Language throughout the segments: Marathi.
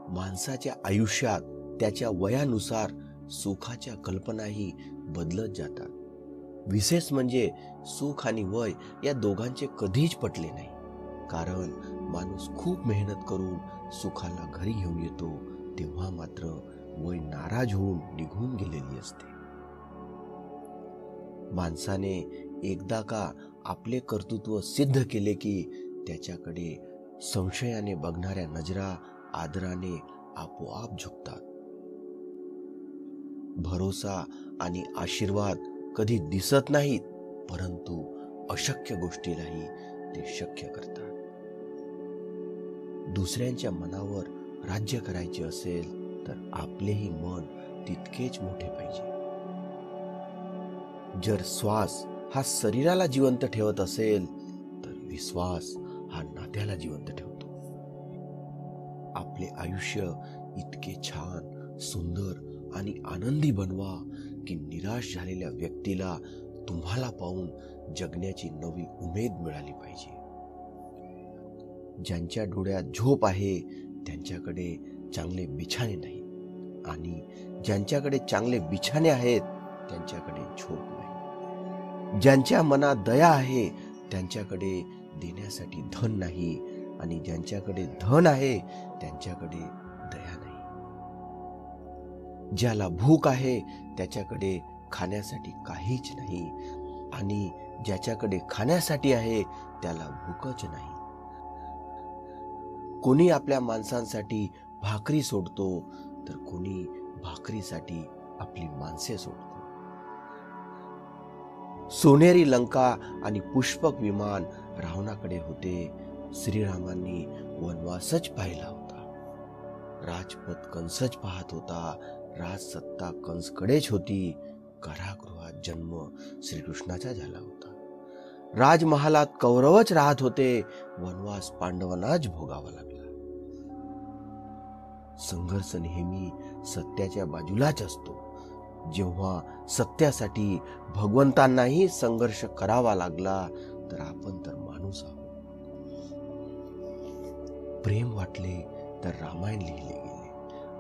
माणसाच्या आयुष्यात त्याच्या वयानुसार सुखाच्या कल्पनाही बदलत जातात. विशेष म्हणजे सुख आणि वय या दोघांचे कधीच पटले नाही. कारण माणूस खूप मेहनत करून सुखाला घरी घेऊन येतो, तेव्हा मात्र वय नाराज होऊन निघून गेलेली असते. माणसाने एकदा का आपले कर्तृत्व सिद्ध केले की त्याच्याकडे संशयाने बघणाऱ्या नजरा आदराने आपोआप झुकतात. भरोसा आणि आशीर्वाद कधी दिसत नाहीत, परंतु अशक्य गोष्टीलाही ते शक्य करतात. दुसऱ्यांच्या मनावर राज्य करायचे असेल तर आपलेही मन तितकेच मोठे पाहिजे. जर श्वास हा शरीराला जिवंत ठेवत असेल तर विश्वास हा नात्याला जिवंत ठेवतो. आपले आयुष्य इतके छान, सुंदर आणि आनंदी बनवा की निराश झालेल्या व्यक्तीला तुम्हाला पाहून जगण्याची नवी उमेद मिळाली पाहिजे. ज्यांच्या डोळ्यात झोप आहे त्यांच्याकडे चांगले बिछाणे नाही, आणि ज्यांच्याकडे चांगले बिछाणे आहेत त्यांच्याकडे झोप नाही. ज्यांच्या मनात दया आहे त्यांच्याकडे देण्यासाठी धन नाही, आणि ज्यांच्याकडे धन आहे त्यांच्याकडे दया नाही. ज्याला भूक आहे त्याच्याकडे खाण्यासाठी काहीच नाही, आणि ज्याच्याकडे खाण्यासाठी आहे त्याला भूकच नाही. कोणी आपल्या माणसांसाठी भाकरी सोडतो तर कोणी भाकरीसाठी आपली माणसे सोडतो. सोनेरी लंका आणि पुष्पक विमान रावणाकडे होते. श्रीरामांनी वनवासच पाहिला होता. राजपद कंसच पाहत होता. राजसत्ता कंसकडेच होती. कारागृहात जन्म श्रीकृष्णाचा झाला होता. राजमहालात कौरवच राहत होते. वनवास पांडवांनाच भोगावा लागला. संघर्ष नेहमी सत्याच्या बाजूलाच असतो. जेव्हा सत्यासाठी भगवंतांनाही संघर्ष करावा लागला तर आपण तर माणूस आहोत. प्रेम वाटले तर रामायण लिहिले गेले,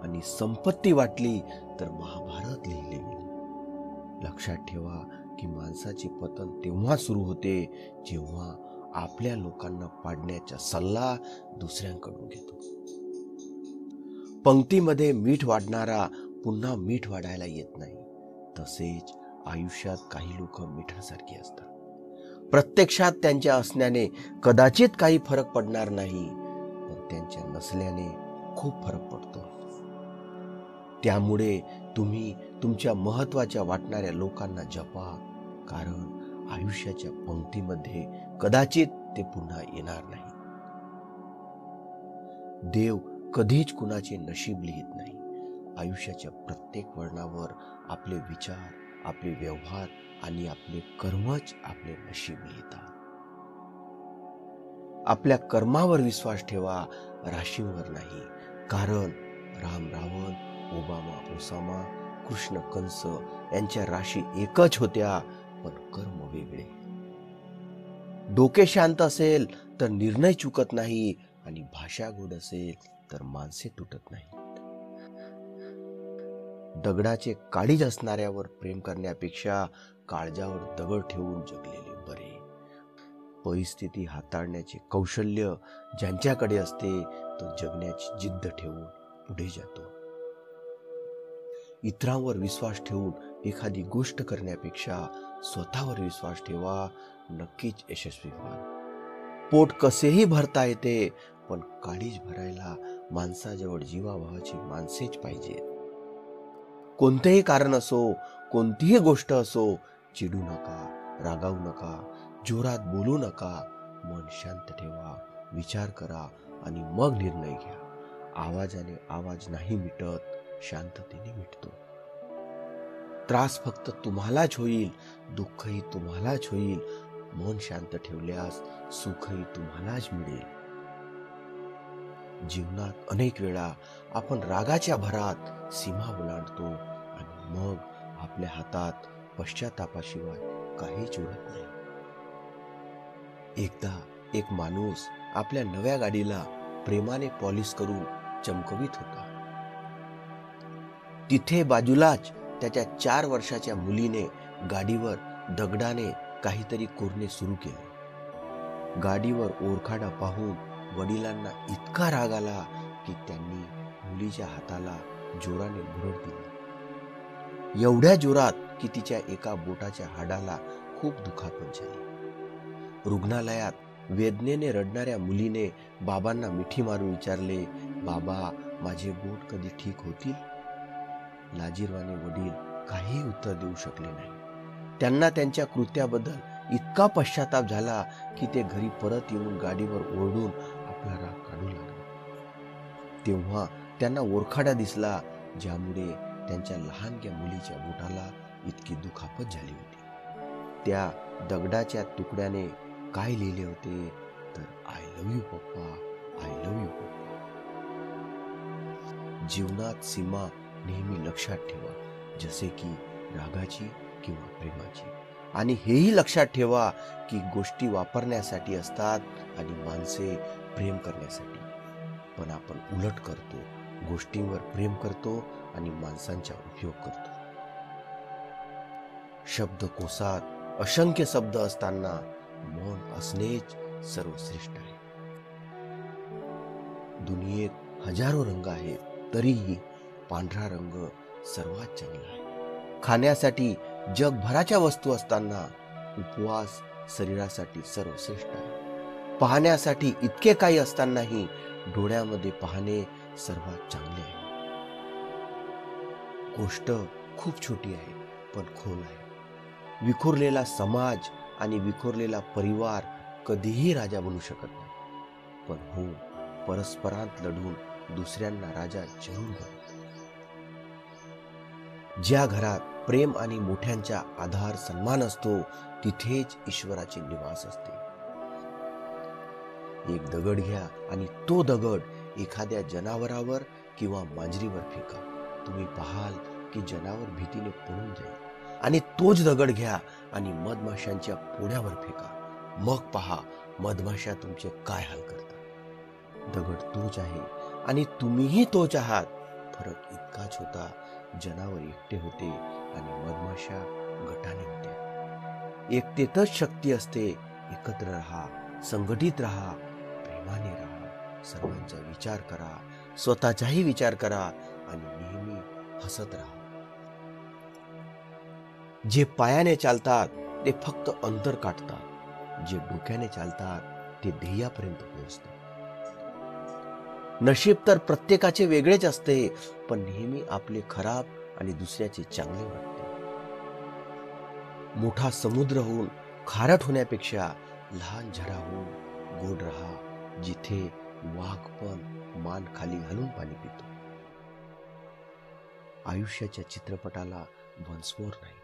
आणि संपत्ती वाटली तर महाभारत लिहिले गेले. लक्षात ठेवा की माणसाचे पतन तेव्हा सुरू होते जेव्हा आपल्या लोकांना पाडण्याचा सल्ला दुसऱ्यांकडून घेतो. पंक्तीमध्ये मीठ वाढणारा पुन्हा मीठ वाढायला येत नाही. तसेच आयुष्यात काही लोक मिठासारखी असतात. प्रत्यक्षात त्यांच्या असण्याने कदाचित काही फरक पडणार नाही, पण त्यांच्या नसल्याने खूप फरक पडतो. त्यामुळे तुम्ही तुमच्या महत्वाच्या वाटणाऱ्या लोकांना जपा, कारण आयुष्याच्या पंक्तीमध्ये कदाचित ते पुन्हा येणार नाही. देव कधीच कुणाचे नशीब लिहित नाही. आयुष्याच्या प्रत्येक वळणावर आपले विचार, आपले व्यवहार आणि आपले कर्मच आपले नशीब लिहितात. आपल्या कर्मावर विश्वास ठेवा, राशींवर नाही. कारण राम रावण, ओबामा ओसामा, कृष्ण कंस यांच्या राशी एकच होत्या, पण कर्म वेगळे. डोके शांत असेल तर निर्णय चुकत नाही, आणि भाषा गोड असेल तर माणसे तुटत नाही. दगडाचे काळीज असणाऱ्यावर प्रेम करण्यापेक्षा काळजावर दगड ठेवून जगलेले बरे. परिस्थिती हाताळण्याचे कौशल्य ज्यांच्याकडे असते तो जगण्याची जिद्द ठेवून पुढे जातो. इतरांवर विश्वास ठेवून एखादी गोष्ट करण्यापेक्षा स्वतःवर विश्वास ठेवा, नक्कीच यशस्वी व्हाल. पोट कसेही भरता येते, पण काळीज भरायला माणसाजवळ जीवाभावाची माणसेच पाहिजेत. कोणतेही कारण असो, कोणतीही गोष्ट असो, चिडू नका, रागावू नका, जोरात बोलू नका. मन शांत ठेवा, विचार करा आणि मग निर्णय घ्या. आवाजाने आवाज नाही मिटत, शांततेने मिटतो. त्रास फक्त तुम्हालाच होईल, दुःखही तुम्हालाच होईल. मन शांत ठेवल्यास सुखही तुम्हालाच मिळेल. जीवनात अनेक वेळा आपण रागाच्या भरात सीमा ओलांडतो, आणि मग आपल्या हातात पश्चातापाशिवाय काहीच उरत नाही. एकदा एक माणूस आपल्या नव्या गाडीला प्रेमाने पॉलिश करून चमकवीत होता. तिथे बाजूलाच त्याच्या 4 वर्षाच्या मुलीने गाडीवर दगडाने काहीतरी कोरणे सुरू केले. गाडीवर ओरखाडा पाहून वडिलांना इतका राग आला की त्यांनी मुलीच्या हाताला जोराने भुरळ दिली. एवढ्या जोरात की तिच्या एका बोटाच्या हाडाला खूप दुखापत झाली. रुग्णालयात वेदनेने रडणाऱ्या मुलीने बाबांना मिठी मारून विचारले, बाबा, माझे बोट कधी ठीक होतील? लाजिरवाणे वडील काही उत्तर देऊ शकले नाही. त्यांना त्यांच्या कृत्याबद्दल इतका पश्चाताप झाला की ते घरी परत येऊन गाडीवर ओरडून आपला राग काढू लागले. तेव्हा त्यांना ओरखाडा दिसला, ज्यामुळे त्यांच्या लहानग्या मुलीच्या बोटाला इतकी दुखापत झाली होती. त्या दगडाच्या तुकड्याने काय लिहिले होते तर, आय लव्ह यू पप्पा, आय लव्ह यू पप्पा. जीवनात सीमा नेहमी लक्षात ठेवा, जसे की रागाची किंवा प्रेमाची. आणि हेही लक्षात ठेवा की गोष्टी वापरण्यासाठी असतात आणि माणसे प्रेम करण्यासाठी. पण आपण उलट करतो, गोष्टींवर प्रेम करतो आणि माणसांचा उपयोग करतो. शब्दकोशात असंख्य शब्द असताना मौन असणेच सर्वश्रेष्ठ आहे. दुनियेत हजारो रंग आहेत, तरीही पांढरा रंग सर्वात चांगला आहे. खाण्यासाठी जगभराच्या वस्तू असताना उपवास शरीरासाठी सर्वश्रेष्ठ आहे. पाहण्यासाठी इतके काही असतानाही डोळ्यामध्ये पाहणे सर्वात चांगले आहे. गोष्ट खूप छोटी आहे पण खोल आहे. विखुरलेला समाज आणि विखुरलेला परिवार कधीही राजा बनू शकत नाही. पण हो, परस्परांत लढून दुसऱ्यांना राजा जरूर बनतो. ज्या घरात प्रेम आणि मोठ्यांचा आधार सन्मान असतो, तिथेच ईश्वराचे निवास असते. एक दगड घ्या आणि तो दगड एखाद्या जनावरावर किंवा मांजरीवर फेका. तुम्ही पाहाल की जनावर भीतीने पळून जाईल. आणि तोच दगड घ्या आणि मधमाशांच्या पोळ्यावर फेका. मग पहा मधमाशा तुमचे काय हाल करतात. दगड तोच आहे आणि तुम्हीही तोच आहात. फरक इतकाच होता, जनावर एकटे होते आणि मधमाशा गटाने होत्या. एकतेतच शक्ती असते. एकत्र राहा, संघटित राहा, प्रेमाने राहा, सर्वांचा विचार करा, स्वतःचाही विचार करा आणि नेहमी हसत राहा. जे पायाने चालतात ते फक्त अंतर काढतात, जे डोक्याने चालतात ते ध्येयापर्यंत पोहोचतात. नशीब तर प्रत्येकाचे वेगळेच असते, पण नेहमी आपले खराब आणि दुसऱ्याचे चांगले वाटते. मोठा समुद्र होऊन खारट होण्यापेक्षा लहान झरा होऊन गोड राहा, जिथे वाघ पण मान खाली घालून पाणी पितो. आयुष्याच्या चित्रपटाला वन्स मोर नाही.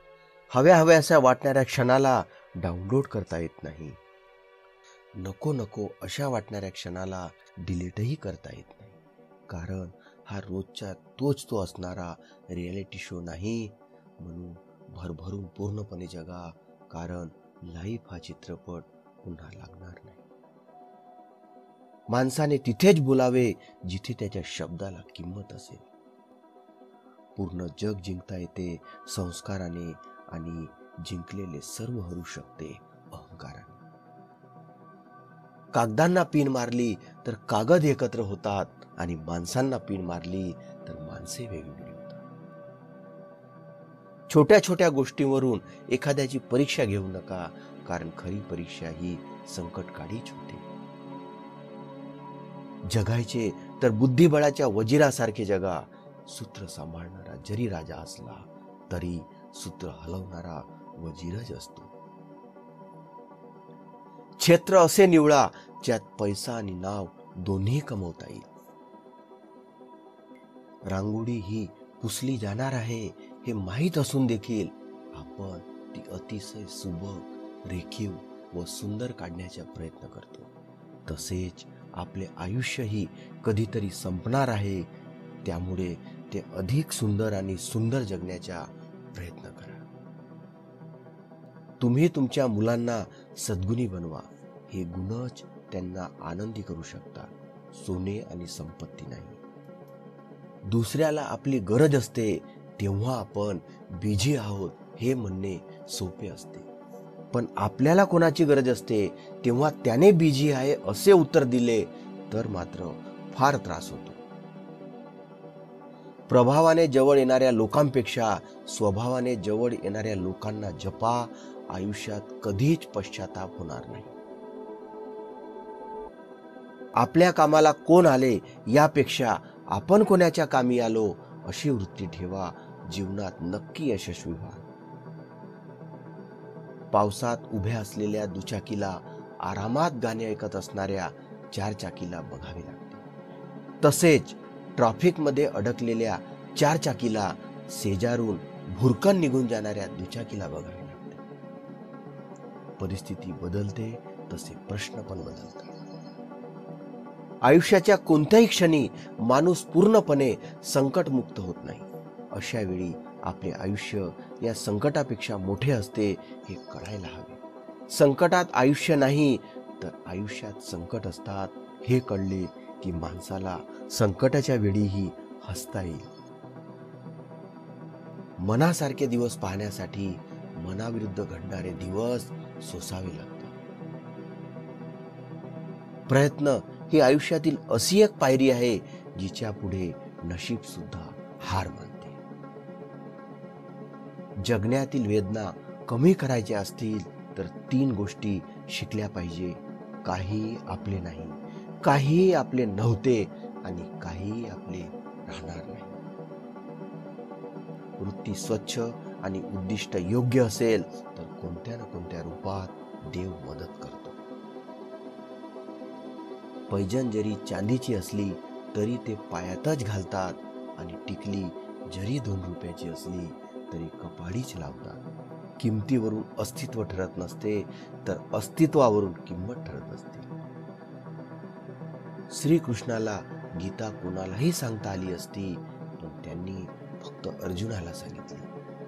हव्याशा वाटणाऱ्या क्षणाला डाउनलोड करता येत नाही. नको नको अशा वाटणाऱ्या क्षणाला डिलीटही करता येत नाही. कारण हा रोजच्या तोच तो असणारा रियालिटी शो नाही. म्हणून भरभरून पूर्णपणे जगा, कारण लाईफ हा चित्रपट पुन्हा लागणार नाही. माणसाने तिथेच बोलावे जिथे त्याच्या शब्दाला किंमत असेल. पूर्ण जग जिंकता येते संस्काराने आणि जिंकलेले सर्व हरू शकते अहंकाराने. कागदांना पिन मारली तर कागद एकत्र होतात आणि माणसांना पिन मारली तर माणसे वेगवेगळी होतात. छोट्या छोट्या गोष्टींवरून एखाद्याची परीक्षा घेऊ नका, कारण खरी परीक्षा ही संकटकाळीच होते. जगायचे तर बुद्धिबळाच्या वजिरासारखे जगा. सूत्र सांभाळणारा जरी राजा असला तरी सूत्र हलवणारा वजीरच असतो. क्षेत्र असे निवडा ज्यात पैसा आणि नाव दोन्ही कमवता येईल. रांगोळी ही पुसली जाणार आहे हे माहीत असून देखील आपण ती अतिशय सुबक, रेखीव व सुंदर काढण्याचा प्रयत्न करतो. तसेच आपले आयुष्यही कधीतरी संपणार आहे, त्यामुळे ते अधिक सुंदर आणि सुंदर जगण्याचा प्रयत्न करा. तुम्ही तुमच्या मुलांना सद्गुणी बनवा. हे गुणच त्यांना आनंदी करू शकतात, सोने आणि संपत्ती नाही. दुसऱ्याला आपली गरज असते तेव्हा आपण बिझी आहोत हे म्हणणे सोपे असते, पण आपल्याला कोणाची गरज असते तेव्हा त्याने बिझी आहे असे उत्तर दिले तर मात्र फार त्रास होतो. प्रभावाने जवळ येणाऱ्या लोकांपेक्षा स्वभावाने जवळ येणाऱ्या लोकांना जपा. आयुष्यात कधीच पश्चाताप होणार नाही. आपल्या कामाला कोण आले यापेक्षा आपण कोणाच्या कामी आलो अशी वृत्ती ठेवा. जीवनात नक्की यशस्वी व्हा. पावसात उभ्या असलेल्या दुचाकीला आरामात गाणे ऐकत असणाऱ्या चारचाकीला बघावे लागते. तसेच ट्रॅफिकमध्ये अडकलेल्या चारचाकीला शेजारून भुरकन निघून जाणाऱ्या दुचाकीला बघावे लागते. परिस्थिती बदलते तसे प्रश्न पण बदलतात. आयुष्याच्या कोणत्याही क्षणी माणूस पूर्णपणे संकटमुक्त होत नाही. अशा वेळी आपले आयुष्य या संकटापेक्षा मोठे असते हे कळायला हवे. संकटात आयुष्य नाही तर आयुष्यात संकट असतात हे कळले की माणसाला संकटाच्या वेळीही हसता येईल. मनासारखे दिवस पाहण्यासाठी मनाविरुद्ध घडणारे दिवस सोसावे लागतात. प्रयत्न ही आयुष्यातील अशी एक पायरी आहे जिच्या पुढे नशीब सुद्धा हार मानते. जगण्यातील वेदना कमी करायच्या असतील तर 3 गोष्टी शिकल्या पाहिजे. काही आपले नाही, काही आपले नव्हते आणि काही आपले राहणार नाही. वृत्ती स्वच्छ आणि उद्दिष्ट योग्य असेल तर कोणत्या ना कोणत्या रूपात देव मदत करतो. पैजण जरी चांदीची असली तरी ते पायातच घालतात आणि टिकली जरी 2 रुपयाची असली तरी कपाळीच लावतात. किमतीवरून अस्तित्व ठरत नसते तर अस्तित्वावरून किंमत ठरत असते. श्रीकृष्णाला गीता कोणालाही सांगता आली असती पण त्यांनी फक्त अर्जुनाला सांगितली,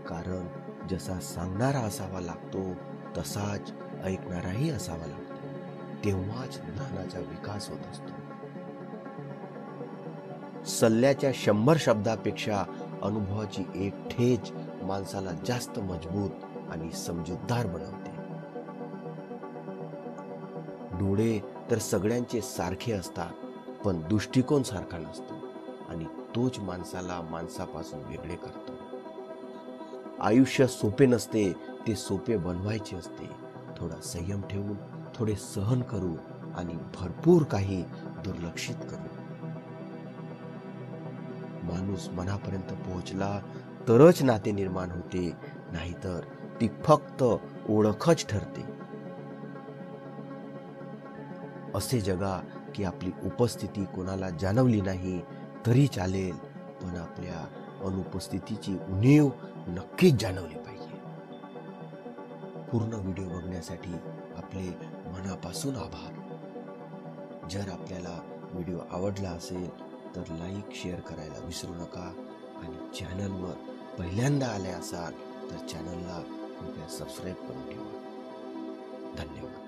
कारण जसा सांगणारा असावा लागतो तसाच ऐकणाराही असावा लागतो. तेव्हाच ज्ञानाचा विकास होत असतो. सल्ल्याच्या 100 शब्दापेक्षा अनुभवाची एक ठेच माणसाला जास्त मजबूत आणि समजूतदार बनवते. डोळे तर सगळ्यांचे सारखे असतात पण दृष्टिकोन सारखा नसतो आणि तोच माणसाला माणसापासून वेगळे करतो. आयुष्य सोपे नसते, ते सोपे बनवायचे असते. थोडा संयम ठेवून, थोडे सहन करू आणि भरपूर काही दुर्लक्षित करू. माणूस मनापर्यंत पोहोचला तरच नाते निर्माण होते, नाहीतर ती फक्त ओळखच ठरते. असे जगा की आपली उपस्थिती कोणाला जाणवली नाही तरी चालेल, पण आपल्या अनुपस्थितीची उणीव नक्कीच जाणवली पाहिजे. पूर्ण व्हिडिओ बघण्यासाठी आपले मनापासून आभार. जर आपल्याला व्हिडिओ आवडला असेल तर लाईक शेअर करायला विसरू नका आणि चॅनलवर पहिल्यांदा आले असाल तर चॅनलला कृपया सबस्क्राईब करून ठेवा. धन्यवाद.